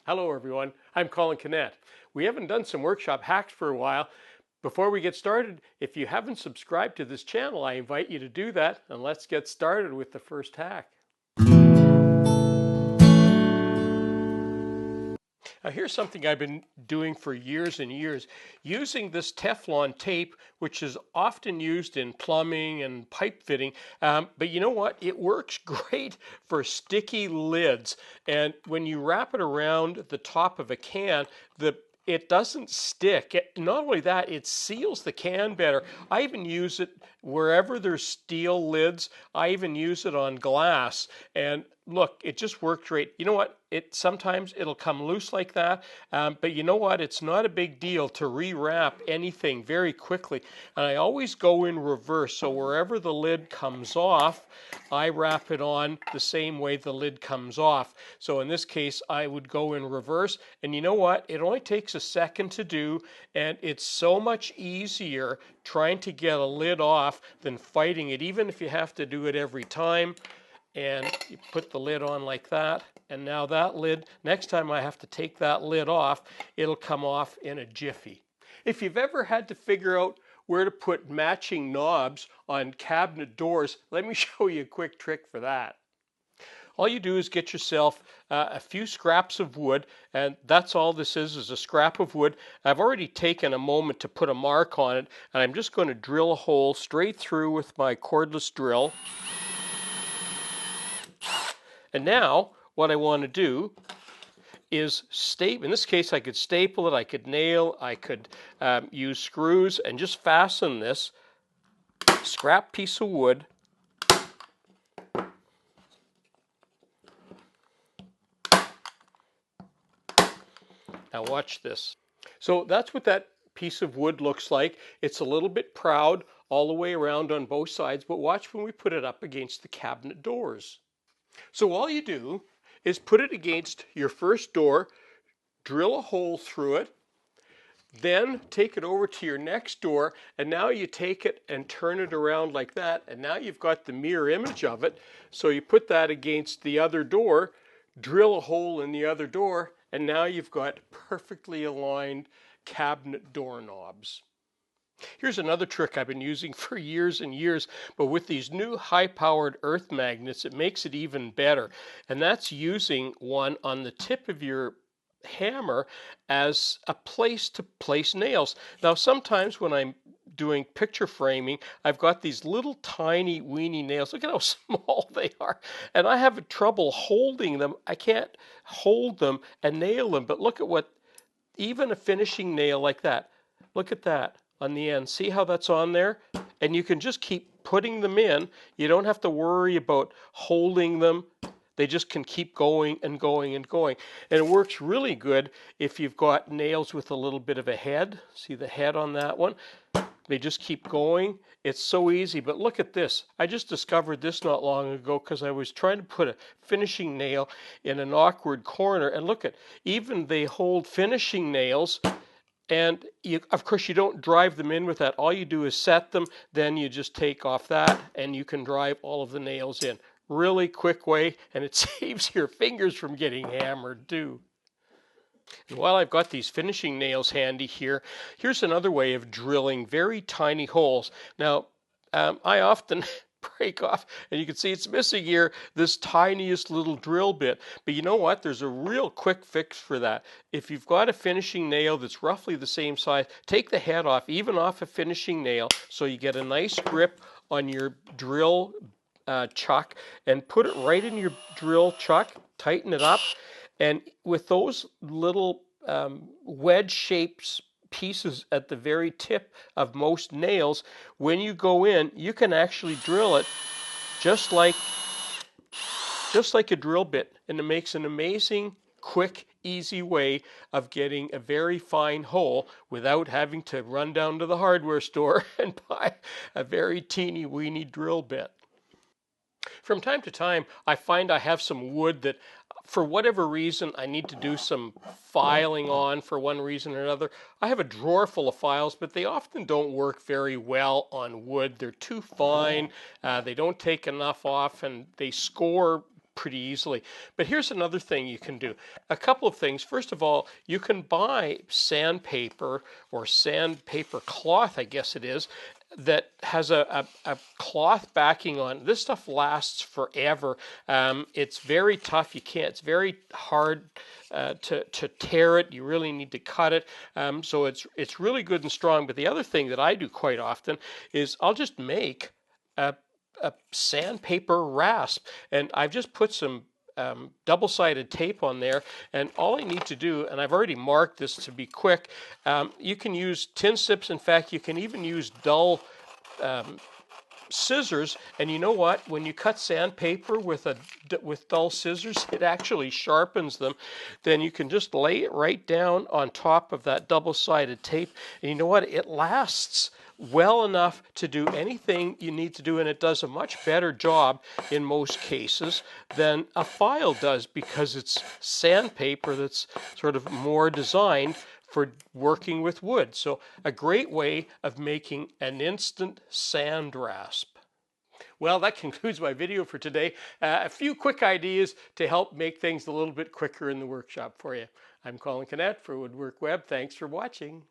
Hello everyone, I'm Colin Kinnett. We haven't done some workshop hacks for a while. Before we get started, if you haven't subscribed to this channel, I invite you to do that, and let's get started with the first hack. Now here's something I've been doing for years and years, using this Teflon tape, which is often used in plumbing and pipe fitting. But you know what? It works great for sticky lids. And when you wrap it around the top of a can, it doesn't stick. Not only that, it seals the can better. I even use it wherever there's steel lids. I even use it on glass. And look, it just worked great. You know what? Sometimes it'll come loose like that, but you know what? It's not a big deal to rewrap anything very quickly. And I always go in reverse, so wherever the lid comes off, I wrap it on the same way the lid comes off. So in this case, I would go in reverse, and you know what? It only takes a second to do, and it's so much easier trying to get a lid off than fighting it, even if you have to do it every time. And you put the lid on like that, and now that lid, next time I have to take that lid off, it'll come off in a jiffy. If you've ever had to figure out where to put matching knobs on cabinet doors, let me show you a quick trick for that. All you do is get yourself a few scraps of wood, and that's all this is a scrap of wood. I've already taken a moment to put a mark on it, and I'm just going to drill a hole straight through with my cordless drill. And now what I want to do is staple. In this case, I could staple it, I could nail, I could use screws and just fasten this scrap piece of wood Now watch this. So that's what that piece of wood looks like. It's a little bit proud all the way around on both sides, but watch when we put it up against the cabinet doors. So all you do is put it against your first door, drill a hole through it, then take it over to your next door, and now you take it and turn it around like that, and now you've got the mirror image of it. So you put that against the other door, drill a hole in the other door, and now you've got perfectly aligned cabinet doorknobs. Here's another trick I've been using for years and years, but with these new high-powered earth magnets, it makes it even better. And that's using one on the tip of your hammer as a place to place nails. Now, sometimes when I'm doing picture framing, I've got these little tiny weeny nails. Look at how small they are. And I have trouble holding them. I can't hold them and nail them. But look at what, even a finishing nail like that. Look at that on the end. See how that's on there? And you can just keep putting them in. You don't have to worry about holding them. They just can keep going and going and going. And it works really good if you've got nails with a little bit of a head. See the head on that one? They just keep going. It's so easy. But look at this. I just discovered this not long ago because I was trying to put a finishing nail in an awkward corner. And look at, even they hold finishing nails. And of course, you don't drive them in with that. All you do is set them, then you just take off that, and you can drive all of the nails in. Really quick way, and it saves your fingers from getting hammered too. And while I've got these finishing nails handy here, here's another way of drilling very tiny holes. Now, I often break off, and you can see it's missing here this tiniest little drill bit. But you know what? There's a real quick fix for that. If you've got a finishing nail that's roughly the same size, take the head off, even off a finishing nail, so you get a nice grip on your drill chuck, and put it right in your drill chuck, tighten it up, and with those little wedge shapes pieces at the very tip of most nails, when you go in, you can actually drill it just like a drill bit, and it makes an amazing, quick, easy way of getting a very fine hole without having to run down to the hardware store and buy a very teeny weeny drill bit. From time to time, I find I have some wood that, for whatever reason, I need to do some filing on for one reason or another. I have a drawer full of files, but they often don't work very well on wood. They're too fine, they don't take enough off, and they score pretty easily. But here's another thing you can do. A couple of things. First of all, you can buy sandpaper or sandpaper cloth, I guess it is, that has a cloth backing on it. This stuff lasts forever. It's very tough. It's very hard to tear it. You really need to cut it. So it's really good and strong. But the other thing that I do quite often is I'll just make a sandpaper rasp, and I've just put some double-sided tape on there, and all I need to do, and I've already marked this to be quick, you can use tin snips. In fact, you can even use dull scissors, and you know what? When you cut sandpaper with dull scissors, it actually sharpens them. Then you can just lay it right down on top of that double-sided tape, and you know what? It lasts well enough to do anything you need to do, and it does a much better job in most cases than a file does, because it's sandpaper that's sort of more designed for working with wood. So a great way of making an instant sand rasp. Well, that concludes my video for today. A few quick ideas to help make things a little bit quicker in the workshop for you. I'm Colin Canet for WoodWorkWeb. Thanks for watching.